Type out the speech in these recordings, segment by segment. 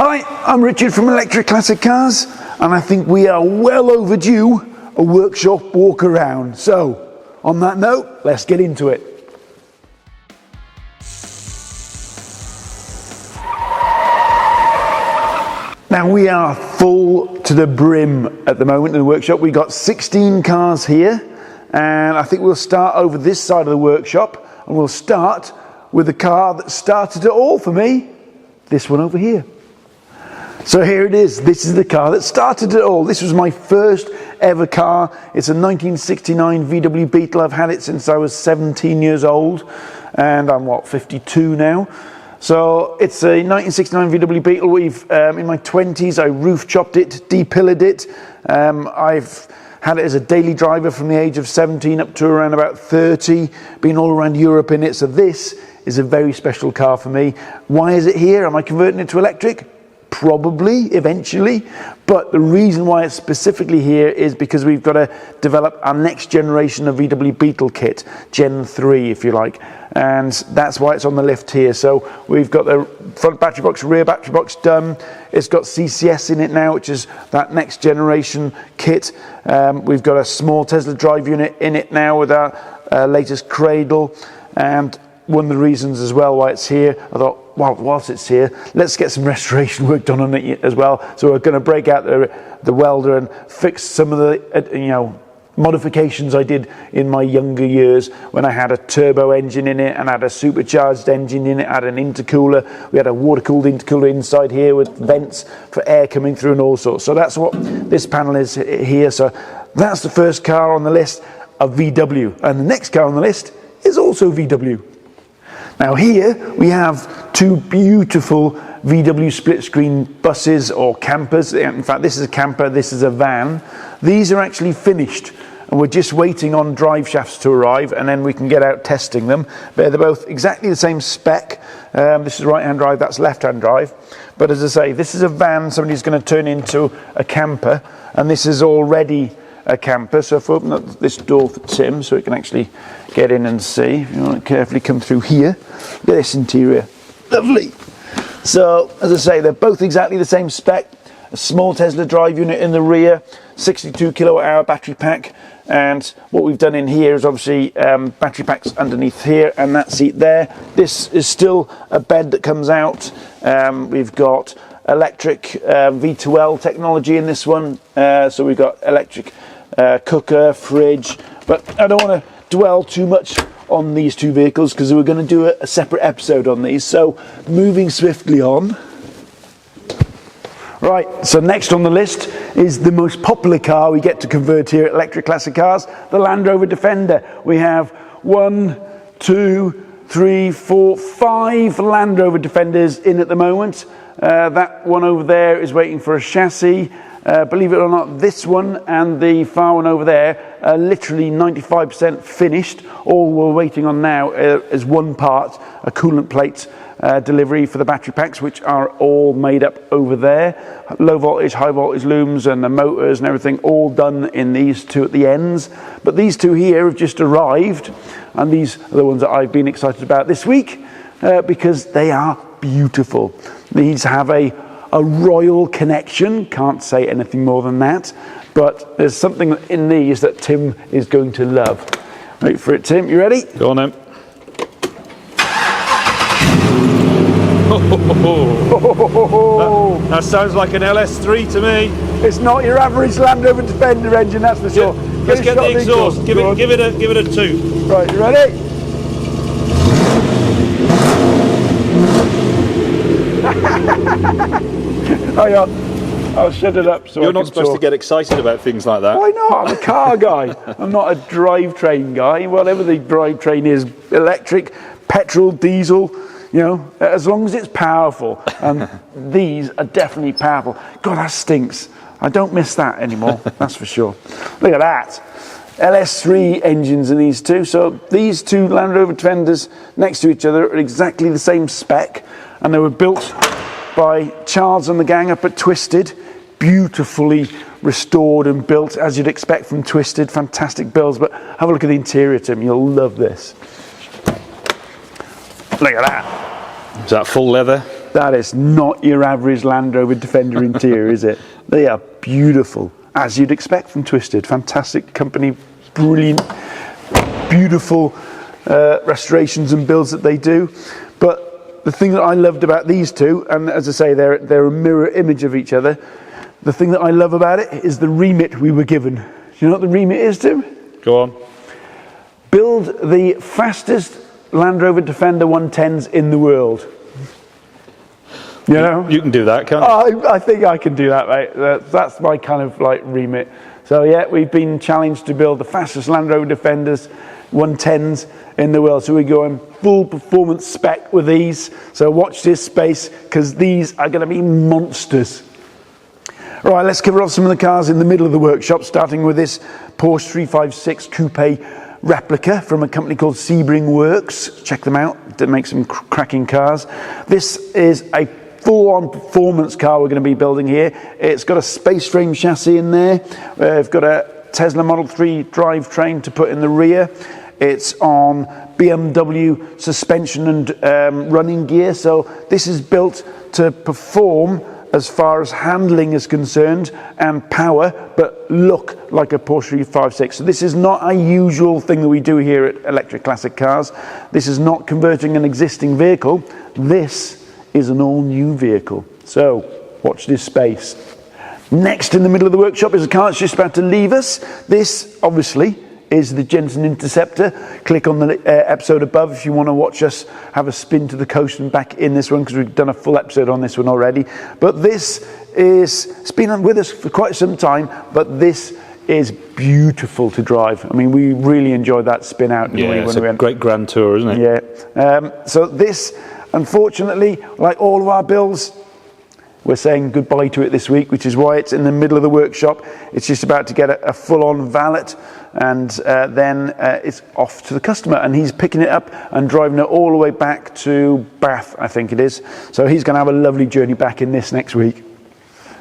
Hi, I'm Richard from Electric Classic Cars, and I think we are well overdue a workshop walk around. So, on that note, let's get into it. Now we are full to the brim at the moment in the workshop. We've got 16 cars here, and I think we'll start over this side of the workshop, and we'll start with the car that started it all for me, this one over here. So here it is. This is the car that started it all. This was my first ever car. It's a 1969 VW Beetle. I've had it since I was 17 years old, and I'm 52 now. So it's a 1969 VW Beetle. We've in my 20s I roof chopped it, depillared it. I've had it as a daily driver from the age of 17 up to around about 30, been all around Europe in it. So this is a very special car for me. Why is it here? Am I converting it to electric? Probably, eventually, but the reason why it's specifically here is because we've got to develop our next generation of VW Beetle kit, Gen 3 if you like, and that's why it's on the lift here. So we've got the front battery box, rear battery box done. It's got CCS in it now, which is that next generation kit. We've got a small Tesla drive unit in it now with our latest cradle, and one of the reasons as well why it's here, I thought, well, whilst it's here, let's get some restoration work done on it as well. So we're going to break out the welder and fix some of the modifications I did in my younger years when I had a turbo engine in it and had a supercharged engine in it, had an intercooler. We had a water-cooled intercooler inside here with vents for air coming through and all sorts. So that's what this panel is here. So that's the first car on the list of VW. And the next car on the list is also VW. Now here we have two beautiful VW Splitscreen buses or campers. In fact, this is a camper, this is a van. These are actually finished and we're just waiting on drive shafts to arrive, and then we can get out testing them. But they're both exactly the same spec. This is right-hand drive, that's left-hand drive. But as I say, this is a van somebody's going to turn into a camper, and this is already a camper. So if I open up this door for Tim so he can actually get in and see, if you want to carefully come through here, look at this interior, lovely. So as I say, they're both exactly the same spec. A small Tesla drive unit in the rear, 62 kilowatt hour battery pack, and what we've done in here is obviously battery packs underneath here and that seat there. This is still a bed that comes out. We've got electric V2L technology in this one, so we've got electric cooker, fridge, but I don't want to dwell too much on these two vehicles because we're going to do a separate episode on these. So moving swiftly on. Right, so next on the list is the most popular car we get to convert here at Electric Classic Cars, the Land Rover Defender. We have 1, 2, 3, 4, 5 Land Rover Defenders in at the moment. That one over there is waiting for a chassis. Believe it or not, this one and the far one over there are literally 95% finished. All we're waiting on now is one part, a coolant plate delivery for the battery packs, which are all made up over there. Low voltage, high voltage looms and the motors and everything all done in these two at the ends. But these two here have just arrived, and these are the ones that I've been excited about this week because they are beautiful. These have a royal connection, can't say anything more than that, but there's something in these that Tim is going to love. Wait for it, Tim, you ready? Go on then. That sounds like an LS3 to me. It's not your average Land Rover Defender engine, that's for sure. Let's get the exhaust. Give it a toot. Right, you ready? Hang on, I'll shut it up so You're not supposed to get excited about things like that. Why not? I'm a car guy. I'm not a drivetrain guy. Whatever the drivetrain is, electric, petrol, diesel, you know, as long as it's powerful. And these are definitely powerful. God, that stinks. I don't miss that anymore, that's for sure. Look at that. LS3 engines in these two. So these two Land Rover Defenders next to each other are exactly the same spec, and they were built by Charles and the gang up at Twisted, beautifully restored and built as you'd expect from Twisted. Fantastic builds. But have a look at the interior, Tim, you'll love this. Look at that. Is that full leather? That is not your average Land Rover Defender interior, is it? They are beautiful, as you'd expect from Twisted. Fantastic company, brilliant, beautiful restorations and builds that they do. But the thing that I loved about these two, and as I say, they're a mirror image of each other. The thing that I love about it is the remit we were given. Do you know what the remit is, Tim? Go on. Build the fastest Land Rover Defender 110s in the world. You know? You can do that, can't you? I think I can do that, mate. That's my kind of like remit. So yeah, we've been challenged to build the fastest Land Rover Defenders 110s in the world. So we're going full performance spec with these. So watch this space, because these are going to be monsters. Right, let's cover off some of the cars in the middle of the workshop, starting with this Porsche 356 Coupe replica from a company called Sebring Works. Check them out. They make some cracking cars. This is a full-on performance car we're going to be building here. It's got a space frame chassis in there. We've got a Tesla Model 3 drivetrain to put in the rear. It's on BMW suspension and running gear. So this is built to perform as far as handling is concerned and power, but look like a Porsche 356. So this is not a usual thing that we do here at Electric Classic Cars. This is not converting an existing vehicle. This is an all-new vehicle. So watch this space. Next in the middle of the workshop is a car that's just about to leave us. This, obviously, is the Jensen Interceptor. Click on the episode above if you want to watch us have a spin to the coast and back in this one, because we've done a full episode on this one already. But this is, it's been with us for quite some time, but this is beautiful to drive. I mean, we really enjoyed that spin out. Yeah, it's a great grand tour, isn't it? Yeah. So this, unfortunately, like all of our builds, we're saying goodbye to it this week, which is why it's in the middle of the workshop. It's just about to get a full-on valet, and then it's off to the customer, and he's picking it up and driving it all the way back to Bath, I think it is. So he's going to have a lovely journey back in this next week.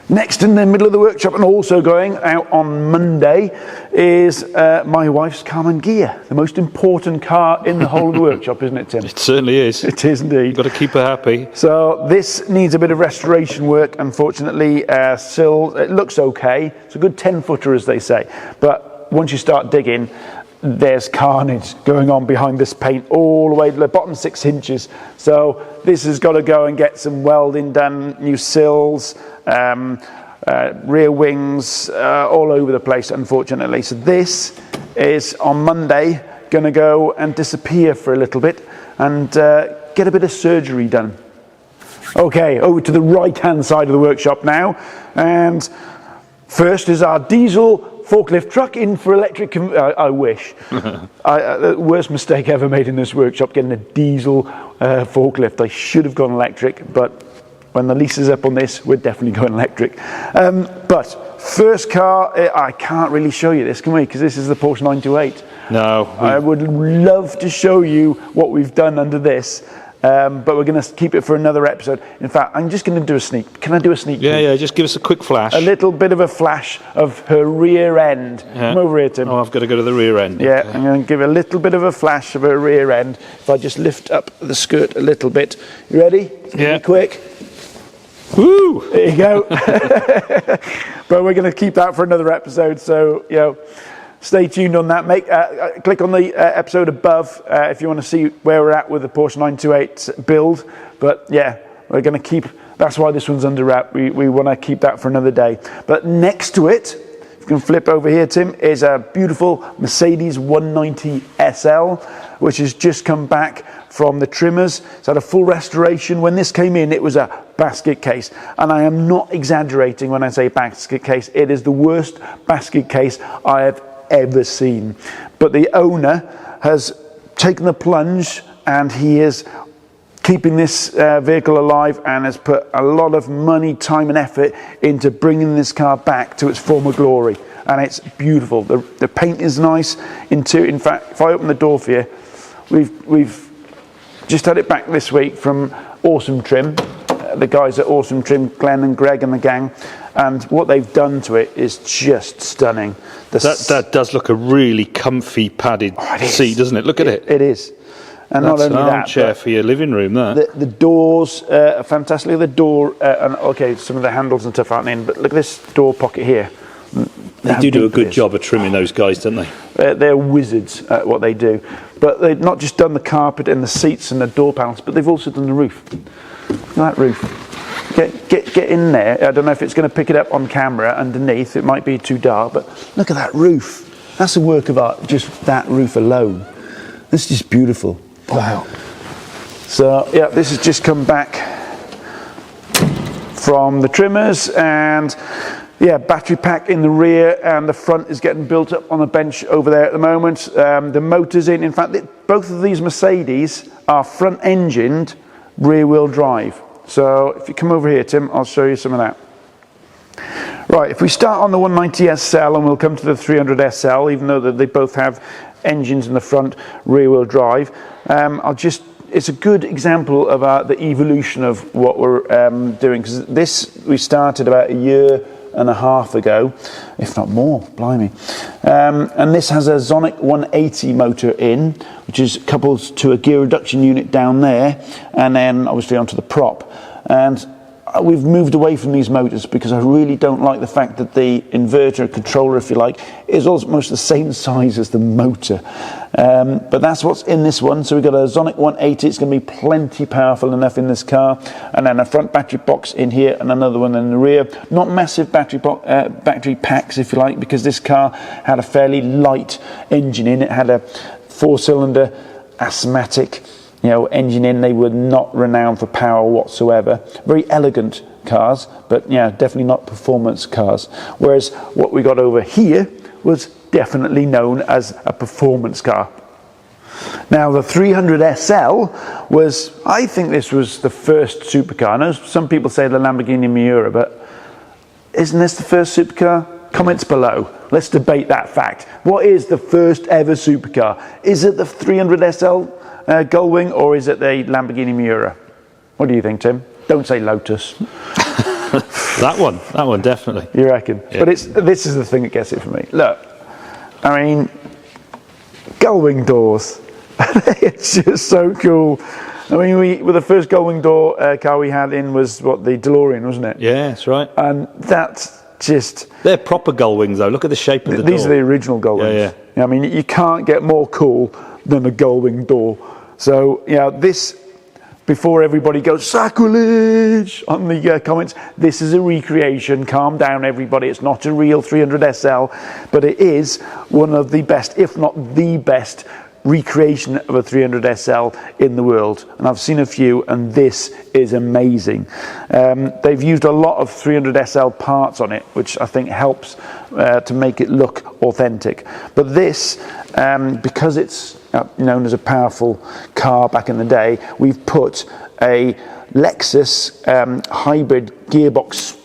Next in the middle of the workshop, and also going out on Monday, is my wife's Carmen Ghia, the most important car in the whole of the workshop, isn't it, Tim? It certainly is. It is indeed. You've got to keep her happy. So this needs a bit of restoration work, unfortunately. Sill, it looks okay. It's a good 10-footer, as they say. But once you start digging, there's carnage going on behind this paint all the way to the bottom 6 inches. So this has got to go and get some welding done, new sills, rear wings, all over the place, unfortunately. So this is on Monday going to go and disappear for a little bit and get a bit of surgery done. Okay, over to the right hand side of the workshop now, and first is our diesel forklift truck in for electric. I wish. The worst mistake ever made in this workshop, getting a diesel forklift. I should have gone electric, but when the lease is up on this, we're definitely going electric. But first car, I can't really show you this, can we? Because this is the Porsche 928. No. I would love to show you what we've done under this. But we're going to keep it for another episode. In fact, I'm just going to do a sneak. Can I do a sneak? Yeah, just give us a quick flash. A little bit of a flash of her rear end. Yeah. Come over here, Tim. Oh, I've got to go to the rear end. Yeah, Okay. I'm going to give a little bit of a flash of her rear end. If I just lift up the skirt a little bit. You ready? Yeah. Quick. Woo! There you go. But we're going to keep that for another episode. So, stay tuned on that. Click on the episode above if you want to see where we're at with the Porsche 928 build. But yeah, we're going to keep, that's why this one's under wrap. We want to keep that for another day. But next to it, if you can flip over here, Tim, is a beautiful Mercedes 190 SL, which has just come back from the trimmers. It's had a full restoration. When this came in, it was a basket case. And I am not exaggerating when I say basket case. It is the worst basket case I have ever seen. But the owner has taken the plunge, and he is keeping this vehicle alive, and has put a lot of money, time and effort into bringing this car back to its former glory. And it's beautiful. The paint is nice. In fact, if I open the door for you, we've just had it back this week from Awesome Trim, the guys at Awesome Trim, Glenn and Greg and the gang, and what they've done to it is just stunning. That does look a really comfy padded seat, doesn't it? Look at it. It is. And That's not only an that, armchair for your living room, that. the doors are fantastic. The door, and okay, some of the handles and stuff aren't in, but look at this door pocket here. They do a good job of trimming those guys, don't they? They're wizards at what they do. But they've not just done the carpet and the seats and the door panels, but they've also done the roof. Look at that roof. Get in there. I don't know if it's going to pick it up on camera underneath. It might be too dark, but look at that roof. That's a work of art, just that roof alone. This is just beautiful. Wow. So, yeah, this has just come back from the trimmers, and yeah, battery pack in the rear, and the front is getting built up on a bench over there at the moment. The motor's in fact, both of these Mercedes are front engined, rear wheel drive. So if you come over here, Tim, I'll show you some of that. Right, if we start on the 190 SL, and we'll come to the 300 SL, even though they both have engines in the front, rear wheel drive. It's a good example of the evolution of what we're doing, because this we started about a year and a half ago, if not more, blimey. And this has a Sonic 180 motor in, which is coupled to a gear reduction unit down there, and then obviously onto the prop. And we've moved away from these motors because I really don't like the fact that the inverter controller, if you like, is almost the same size as the motor. But that's what's in this one. So we've got a Sonic 180. It's going to be plenty powerful enough in this car. And then a front battery box in here and another one in the rear. Not massive battery packs, if you like, because this car had a fairly light engine in. It had a 4-cylinder asthmatic engine in. They were not renowned for power whatsoever. Very elegant cars, but yeah, definitely not performance cars. Whereas what we got over here was definitely known as a performance car. Now the 300 SL was, I think this was the first supercar. I know some people say the Lamborghini Miura, but isn't this the first supercar? Comments below. Let's debate that fact. What is the first ever supercar? Is it the 300 SL Gullwing, or is it the Lamborghini Miura? What do you think, Tim? Don't say Lotus. That one definitely. You reckon? Yeah. But this is the thing that gets it for me. Look, I mean, gullwing doors. It's just so cool. I mean, the first gullwing door car we had in was the DeLorean, wasn't it? Yeah, that's right. And that's just... They're proper gull wings, though. Look at the shape of the door. These are the original gull wings. Yeah. I mean, you can't get more cool than a gullwing door. So, this, before everybody goes sacrilege on the comments, this is a recreation. Calm down, everybody. It's not a real 300 SL, but it is one of the best, if not the best, recreation of a 300 SL in the world. And I've seen a few, and this is amazing. They've used a lot of 300 SL parts on it, which I think helps to make it look authentic. But this, because it's known as a powerful car back in the day, we've put a Lexus hybrid gearbox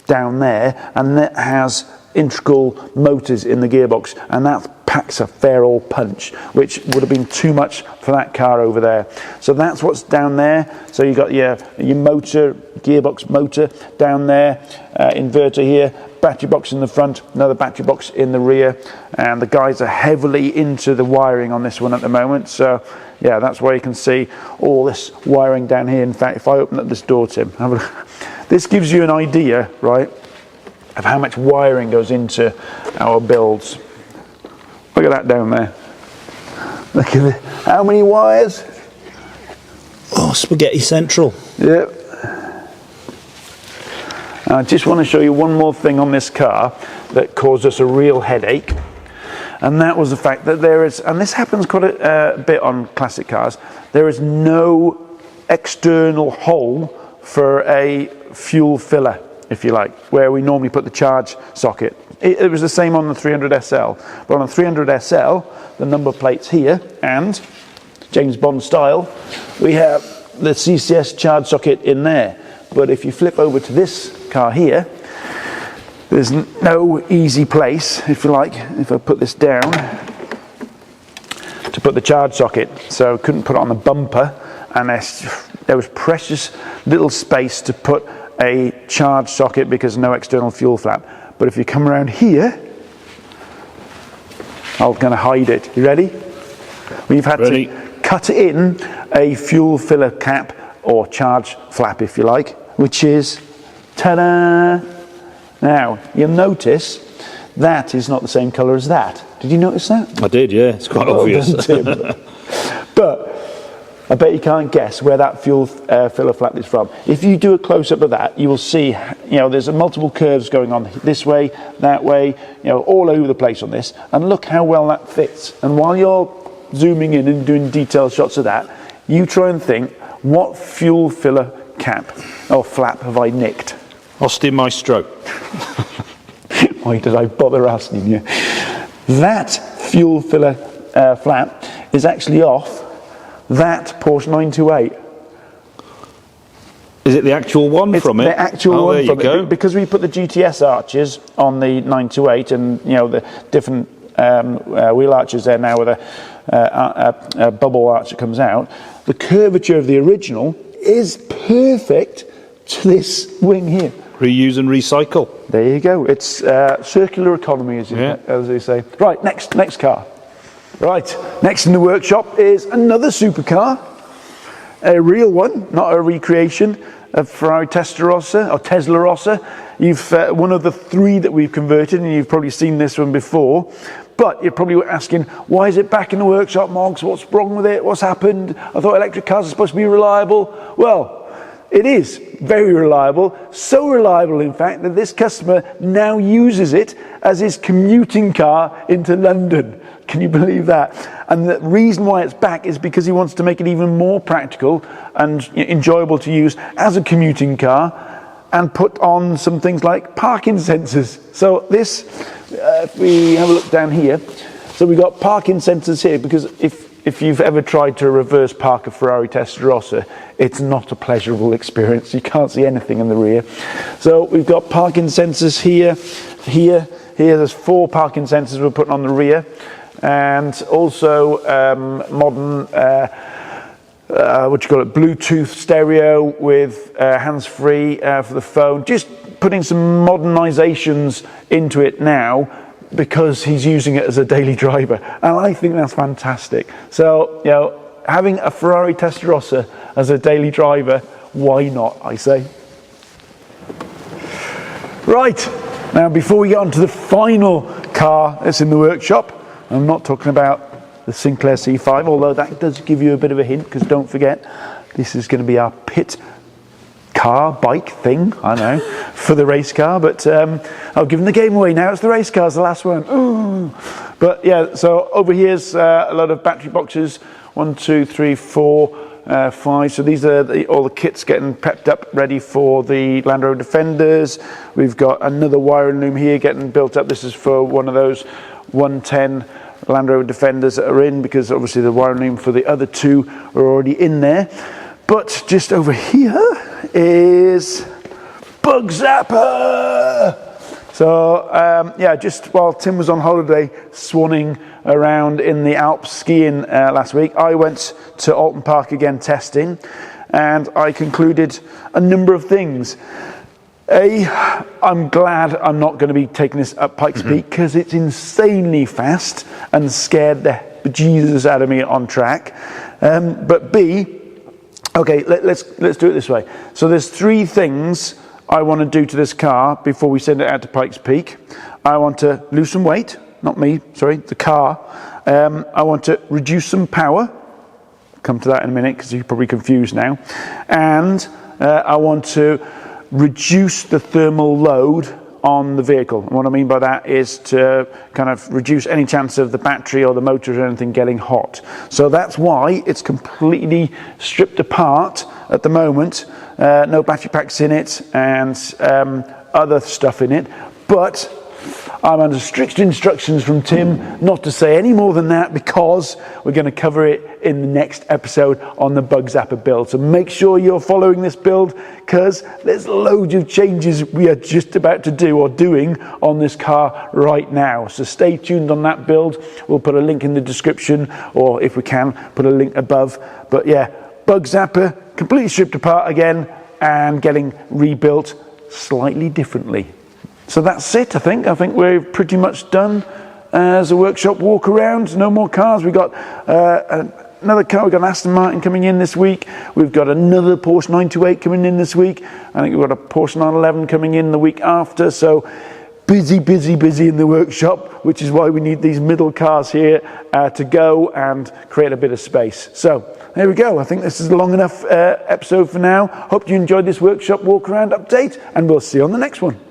down there, and that has integral motors in the gearbox, and that packs a fair old punch, which would have been too much for that car over there. So that's what's down there. So you got your motor, gearbox motor down there, inverter here, battery box in the front, another battery box in the rear, and the guys are heavily into the wiring on this one at the moment. So yeah, that's why you can see all this wiring down here. In fact, if I open up this door, Tim, this gives you an idea, right, of how much wiring goes into our builds. Look at that down there. Look at it. How many wires? Oh, spaghetti central. Yep. I just want to show you one more thing on this car that caused us a real headache, and that was the fact that there is, and this happens quite a bit on classic cars, there is no external hole for a fuel filler, if you like, where we normally put the charge socket. It was the same on the 300 SL, but on the 300 SL, the number plate's here, and James Bond style, we have the CCS charge socket in there. But if you flip over to this car here, there's no easy place, if you like, if I put this down, to put the charge socket. So couldn't put it on the bumper, and there was precious little space to put a charge socket because no external fuel flap. But if you come around here, I'm going to hide it. You ready? We've had to cut in a fuel filler cap, or charge flap if you like, which is, ta-da! Now, you'll notice that is not the same colour as that. Did you notice that? I did, yeah. It's quite obvious. But I bet you can't guess where that fuel filler flap is from. If you do a close-up of that, you will see, there's multiple curves going on this way, that way, all over the place on this. And look how well that fits. And while you're zooming in and doing detailed shots of that, you try and think, what fuel filler cap or flap have I nicked? Austin Maestro. Why did I bother asking you? That fuel filler flap is actually off that Porsche 928. Is it the actual one from it? The actual one there from you go. it. Because we put the GTS arches on the 928 and, the different wheel arches there now with a bubble arch that comes out, the curvature of the original is perfect to this wing here. Reuse and recycle. There you go. It's circular economy, as they say. Right, next car. Right, next in the workshop is another supercar, a real one, not a recreation of Ferrari Testarossa or Testarossa. You've one of the three that we've converted, and you've probably seen this one before. But you're probably asking, why is it back in the workshop, Moggs? What's wrong with it? What's happened? I thought electric cars are supposed to be reliable. Well, it is very reliable, so reliable in fact that this customer now uses it as his commuting car into London. Can you believe that? And the reason why it's back is because he wants to make it even more practical and enjoyable to use as a commuting car, and put on some things like parking sensors. So this, if we have a look down here, so we've got parking sensors here, because if you've ever tried to reverse park a Ferrari Testarossa, it's not a pleasurable experience. You can't see anything in the rear. So we've got parking sensors here. There's 4 parking sensors we're putting on the rear, and also modern Bluetooth stereo with hands-free for the phone. Just putting some modernizations into it now, because he's using it as a daily driver, and I think that's fantastic. So, having a Ferrari Testarossa as a daily driver, why not, I say. Right, now before we get on to the final car that's in the workshop, I'm not talking about the Sinclair C5, although that does give you a bit of a hint, because don't forget, this is going to be our pit bike thing, I know, for the race car, but I'll give them the game away now. It's the race car's the last one. Ooh. But yeah, so over here's a lot of battery boxes, 1, 2, 3, 4, 5. So these are all the kits getting prepped up, ready for the Land Rover Defenders. We've got another wiring loom here getting built up. This is for one of those 110 Land Rover Defenders that are in, because obviously the wiring loom for the other 2 are already in there. But just over here is BugZappa. So just while Tim was on holiday swanning around in the Alps skiing last week, I went to Alton Park again testing, and I concluded a number of things. I'm glad I'm not going to be taking this up Pikes Peak, because it's insanely fast and scared the bejesus out of me on track. But B, okay, let's do it this way. So there's 3 things I want to do to this car before we send it out to Pikes Peak. I want to lose some weight, not me, sorry, the car. I want to reduce some power. Come to that in a minute, because you're probably confused now. And I want to reduce the thermal load on the vehicle. And what I mean by that is to kind of reduce any chance of the battery or the motor or anything getting hot. So that's why it's completely stripped apart at the moment. No battery packs in it and other stuff in it. But I'm under strict instructions from Tim not to say any more than that, because we're going to cover it in the next episode on the BugZappa build. So make sure you're following this build, because there's loads of changes we are just about to do or doing on this car right now. So stay tuned on that build. We'll put a link in the description, or if we can, put a link above. But yeah, BugZappa completely stripped apart again and getting rebuilt slightly differently. So that's it, I think. I think we're pretty much done as a workshop walk around. No more cars. We've got another car. We've got an Aston Martin coming in this week. We've got another Porsche 928 coming in this week. I think we've got a Porsche 911 coming in the week after. So busy in the workshop, which is why we need these middle cars here to go and create a bit of space. So there we go. I think this is a long enough episode for now. Hope you enjoyed this workshop walk around update, and we'll see you on the next one.